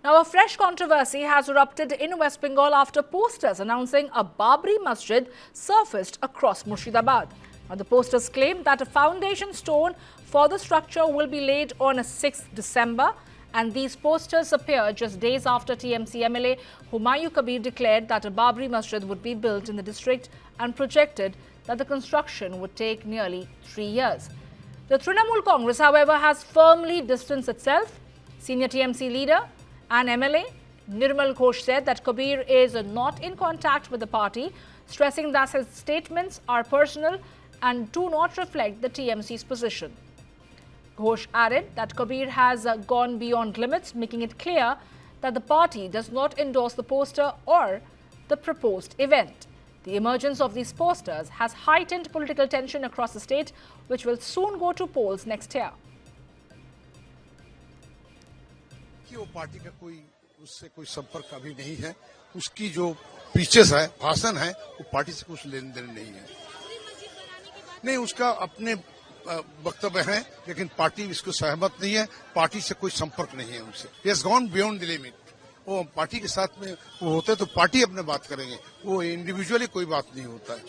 Now, a fresh controversy has erupted in West Bengal after posters announcing a Babri Masjid surfaced across Murshidabad. Now, the posters claim that a foundation stone for the structure will be laid on 6th December. And these posters appear just days after TMC MLA Humayun Kabir declared that a Babri Masjid would be built in the district and projected that the construction would take nearly 3 years. The Trinamool Congress, however, has firmly distanced itself. Senior TMC leader and MLA Nirmal Ghosh said that Kabir is not in contact with the party, stressing that his statements are personal and do not reflect the TMC's position. Ghosh added that Kabir has gone beyond limits, making it clear that the party does not endorse the poster or the proposed event. The emergence of these posters has heightened political tension across the state, which will soon go to polls next year. वो party का उससे कोई संपर्क अभी नहीं है। उसकी जो पीछे है भाषण है वो पार्टी से कुछ लेन देन नहीं है। नहीं, उसका अपने वक्तव्य है, लेकिन पार्टी इसको सहमत नहीं है। पार्टी से कोई संपर्क नहीं है उनसे। He has gone beyond the limit। वो पार्टी के साथ में वो होते तो पार्टी अपने बात करेंगे, वो इंडिविजुअली कोई बात नहीं होता है।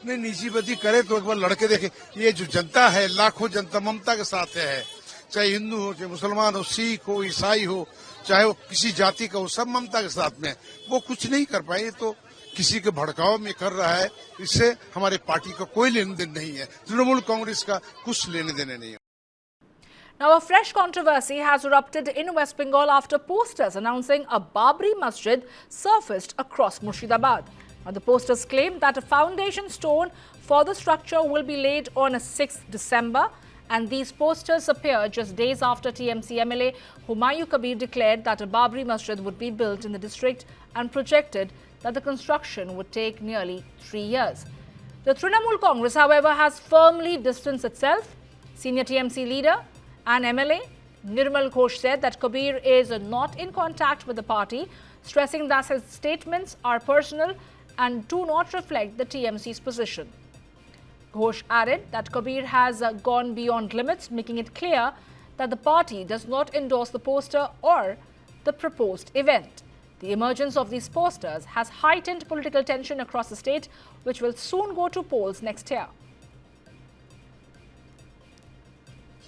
नहीं, निजीबदी करे तो एक बार लड़के देखे। ये जो जनता है, लाखों जनता ममता के साथ है, चाहे हिंदू हो, चाहे मुसलमान हो, सिख हो, ईसाई हो, चाहे वो किसी जाति का हो, सब ममता के साथ में। वो कुछ नहीं कर पाए तो किसी के भड़काव में कर रहा है। इससे हमारे पार्टी का कोई लेन देन नहीं है। तृणमूल कांग्रेस का कुछ लेने देने नहीं है। Now, a fresh controversy has erupted in West Bengal after posters announcing a Babri Masjid surfaced across Murshidabad. Now, the posters claim that a foundation stone for the structure will be laid on 6th December. And these posters appear just days after TMC MLA Humayun Kabir declared that a Babri Masjid would be built in the district and projected that the construction would take nearly 3 years. The Trinamool Congress, however, has firmly distanced itself. Senior TMC leader and MLA Nirmal Ghosh said that Kabir is not in contact with the party, stressing that his statements are personal and do not reflect the TMC's position. Ghosh added that Kabir has gone beyond limits, making it clear that the party does not endorse the poster or the proposed event. The emergence of these posters has heightened political tension across the state, which will soon go to polls next year.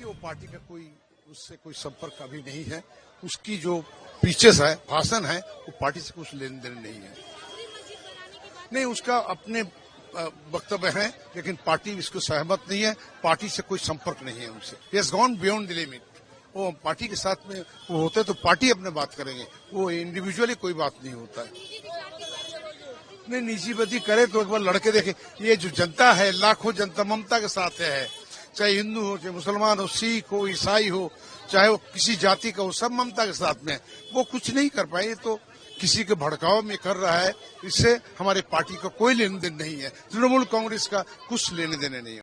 वो party का उससे कोई संपर्क अभी नहीं है। उसकी जो पीछे है भाषण है वो पार्टी से कुछ लेन देन नहीं है। नहीं, उसका अपने वक्तव्य है, लेकिन पार्टी इसको सहमत नहीं है। पार्टी से कोई संपर्क नहीं है उनसे। He has gone beyond the limit। वो पार्टी के साथ में वो होते तो पार्टी अपने बात करेंगे, वो इंडिविजुअली कोई बात नहीं होता है। नहीं, निजीबदी करे तो एक बार लड़के देखे। ये जो जनता है, लाखों जनता ममता के साथ है, चाहे हिंदू हो, चाहे मुसलमान हो, सिख हो, ईसाई हो, चाहे वो किसी जाति का हो, सब ममता के साथ में। वो कुछ नहीं कर पाए तो किसी के भड़काव में कर रहा है। इससे हमारे पार्टी का कोई लेन देन नहीं है। तृणमूल कांग्रेस का कुछ लेने देने नहीं है।